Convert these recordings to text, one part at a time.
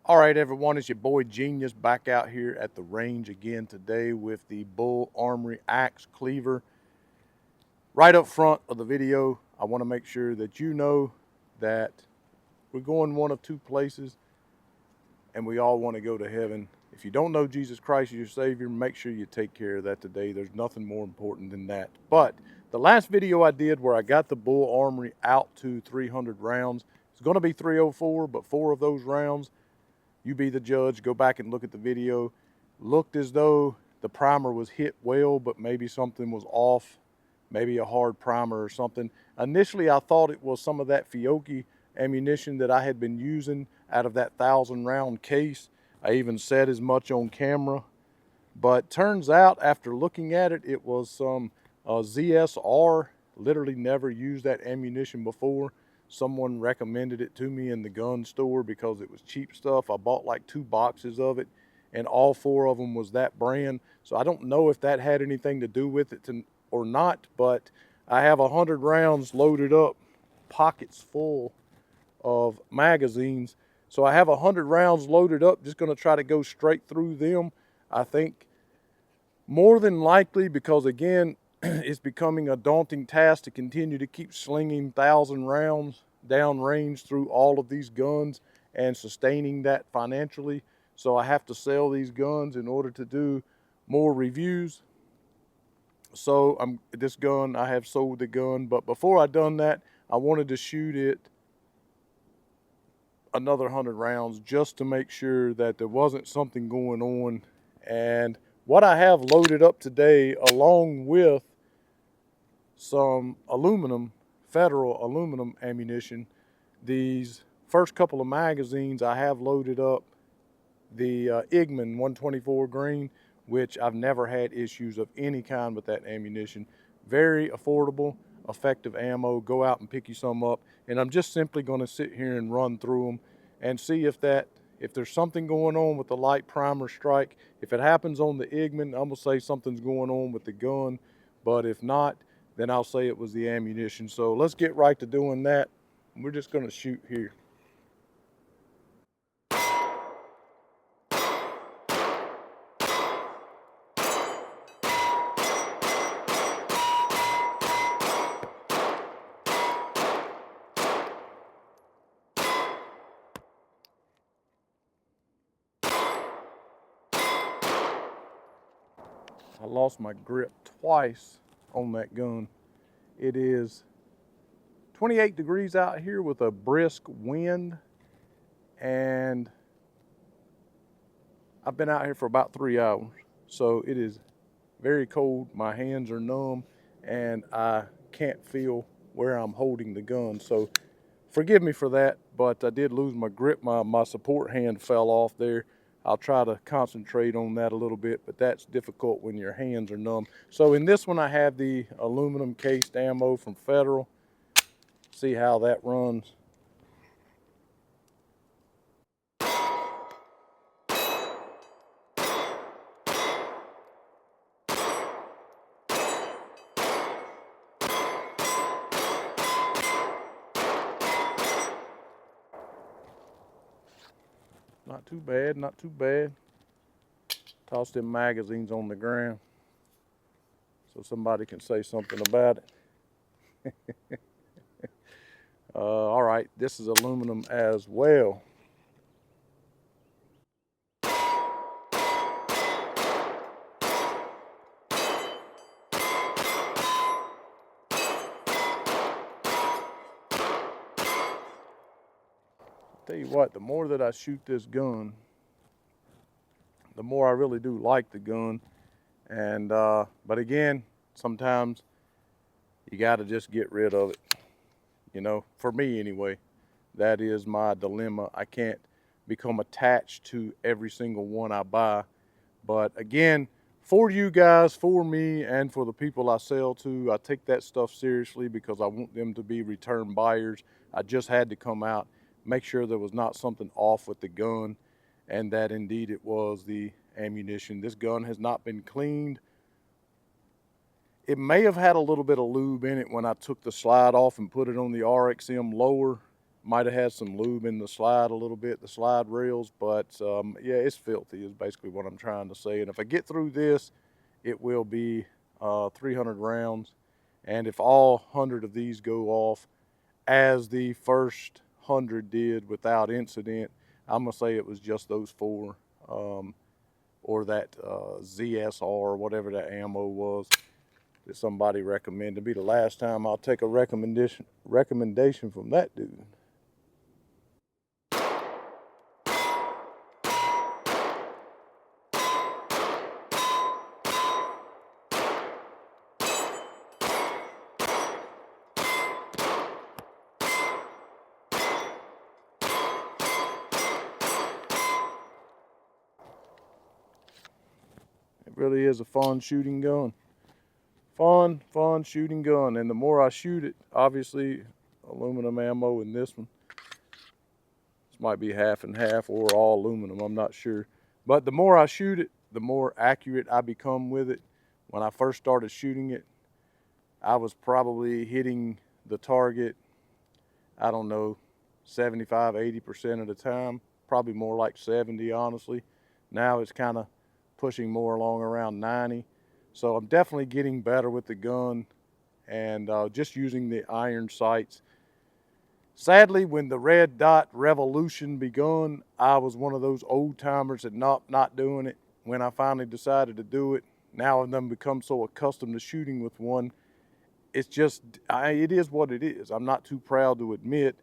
All right, everyone, it's your boy Genius back out here at the range again today with the Bul Armory Axe Cleaver. Right up front of the video, I want to make sure that you know that we're going one of two places and we all want to go to heaven. If you don't know Jesus Christ as your Savior, make sure you take care of that today. There's nothing more important than that. But the last video I did where I got the Bul Armory out to 300 rounds, it's going to be 304, but 4 of those rounds, you be the judge. Go back and look at the video. Looked as though the primer was hit well, but maybe something was off, maybe a hard primer or something. Initially, I thought it was some of that Fiocchi ammunition that I had been using out of that 1,000-round case. I even said as much on camera, but turns out after looking at it, it was some ZSR. Literally never used that ammunition before. Someone recommended it to me in the gun store because it was cheap stuff. I bought like 2 boxes of it, and all 4 of them was that brand. So I don't know if that had anything to do with it or not, but I have 100 rounds loaded up, pockets full of magazines. So I have 100 rounds loaded up, just going to try to go straight through them. I think more than likely, because again, it's becoming a daunting task to continue to keep slinging 1,000 rounds downrange through all of these guns and sustaining that financially. So I have to sell these guns in order to do more reviews. So this gun, I have sold the gun, but before I done that, I wanted to shoot it another 100 rounds just to make sure that there wasn't something going on. And what I have loaded up today, along with some aluminum, federal aluminum ammunition, these first couple of magazines, I have loaded up the Igman 124 grain, which I've never had issues of any kind with that ammunition. Very affordable, effective ammo. Go out and pick you some up. And I'm just simply going to sit here and run through them and see if there's something going on with the light primer strike. If it happens on the Igman, I'm going to say something's going on with the gun. But if not, then I'll say it was the ammunition. So let's get right to doing that. We're just going to shoot here. I lost my grip twice on that gun. It is 28 degrees out here with a brisk wind, and I've been out here for about 3 hours. So it is very cold. My hands are numb and I can't feel where I'm holding the gun. So forgive me for that, but I did lose my grip. My support hand fell off there. I'll try to concentrate on that a little bit, but that's difficult when your hands are numb. So in this one, I have the aluminum cased ammo from Federal. See how that runs. Not too bad, not too bad. Toss them magazines on the ground so somebody can say something about it. All right, this is aluminum as well. Tell you what, the more that I shoot this gun, the more I really do like the gun. And but again, sometimes you got to just get rid of it. You know, for me anyway, that is my dilemma. I can't become attached to every single one I buy. But again, for you guys, for me, and for the people I sell to, I take that stuff seriously because I want them to be return buyers. I just had to come out, make sure there was not something off with the gun, and that indeed it was the ammunition. This gun has not been cleaned. It may have had a little bit of lube in it when I took the slide off and put it on the RXM lower. Might have had some lube in the slide a little bit, the slide rails, but yeah, it's filthy is basically what I'm trying to say. And if I get through this, it will be 300 rounds. And if all 100 of these go off as the first 100 did without incident, I'm gonna say it was just those 4, or that ZSR or whatever that ammo was that somebody recommended. It'll be the last time I'll take a recommendation from that dude. It really is a fun shooting gun. Fun shooting gun. And the more I shoot it, obviously aluminum ammo in this one. This might be half and half or all aluminum, I'm not sure. But the more I shoot it, the more accurate I become with it. When I first started shooting it, I was probably hitting the target, I don't know, 75, 80% of the time. Probably more like 70, honestly. Now it's kind of pushing more along around 90. So I'm definitely getting better with the gun and just using the iron sights. Sadly, when the red dot revolution begun, I was one of those old timers that not doing it. When I finally decided to do it, now I've done become so accustomed to shooting with one. It's just, it is what it is. I'm not too proud to admit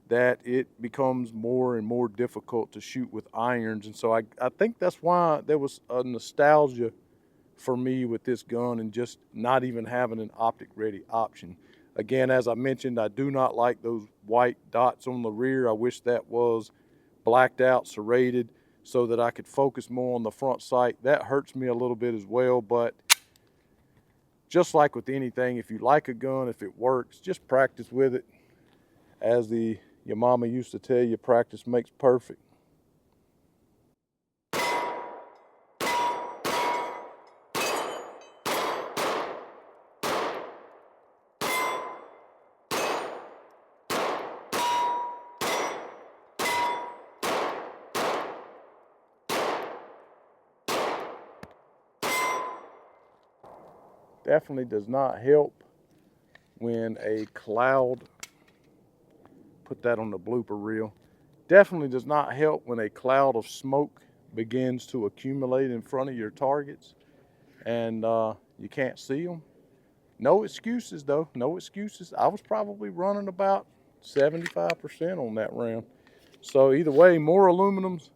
that it becomes more and more difficult to shoot with irons. And so I think that's why there was a nostalgia for me with this gun and just not even having an optic ready option. Again, as I mentioned, I do not like those white dots on the rear. I wish that was blacked out, serrated, so that I could focus more on the front sight. That hurts me a little bit as well, but just like with anything, if you like a gun, if it works, just practice with it. As your mama used to tell you, practice makes perfect. Definitely does not help when a cloud, put that on the blooper reel, definitely does not help when a cloud of smoke begins to accumulate in front of your targets and you can't see them. No excuses though, no excuses. I was probably running about 75% on that round. So either way, more aluminums.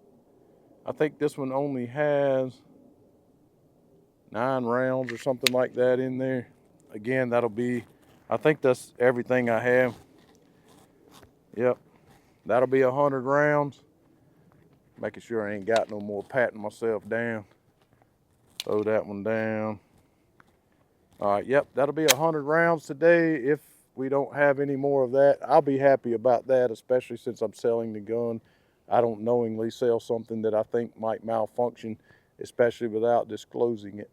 I think this one only has 9 rounds or something like that in there. Again, that'll be, I think that's everything I have. Yep, that'll be 100 rounds. Making sure I ain't got no more, patting myself down. Throw that one down. All right, yep, that'll be 100 rounds today. If we don't have any more of that, I'll be happy about that, especially since I'm selling the gun. I don't knowingly sell something that I think might malfunction, especially without disclosing it.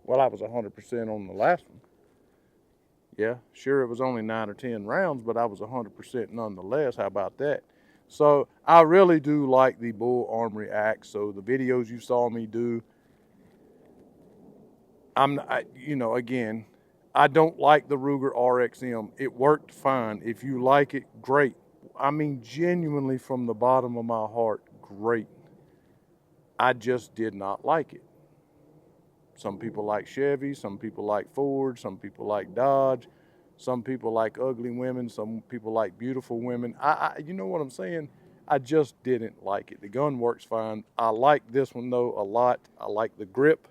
Well, I was 100% on the last one. Yeah, sure, it was only 9 or 10 rounds, but I was 100% nonetheless. How about that? So I really do like the Bul Armory Axe. So the videos you saw me do, again, I don't like the Ruger RXM. It worked fine. If you like it, great. I mean, genuinely from the bottom of my heart, great. I just did not like it. Some people like Chevy, some people like Ford, some people like Dodge, some people like ugly women, some people like beautiful women. You know what I'm saying? I just didn't like it. The gun works fine. I like this one though a lot. I like the grip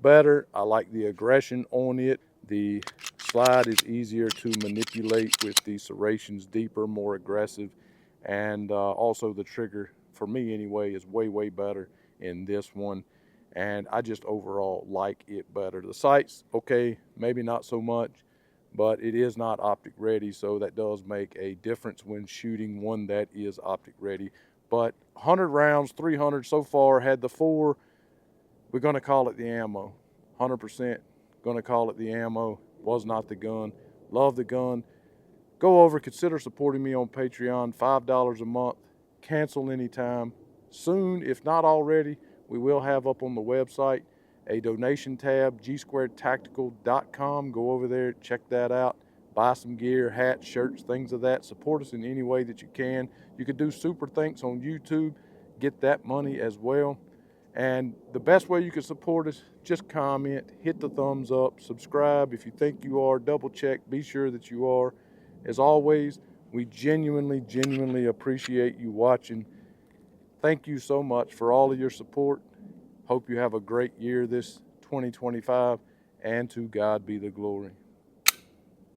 better. I like the aggression on it. The slide is easier to manipulate with the serrations deeper, more aggressive. And also the trigger, for me anyway, is way better in this one. and I just overall like it better. The sight's okay, maybe not so much, but it is not optic ready, so that does make a difference when shooting one that is optic ready. But 100 rounds, 300 so far, had the 4. We're going to call it the ammo. 100% going to call it the ammo. Was not the gun. Love the gun. Go over, consider supporting me on Patreon. $5 a month. Cancel anytime. Soon, if not already, we will have up on the website a donation tab, gsquaredtactical.com. Go over there, check that out. Buy some gear, hats, shirts, things of that. Support us in any way that you can. You could do super thanks on YouTube. Get that money as well. And the best way you can support us, just comment, hit the thumbs up, subscribe. If you think you are, double check, be sure that you are. As always, we genuinely appreciate you watching. Thank you so much for all of your support. Hope you have a great year this 2025, and to God be the glory.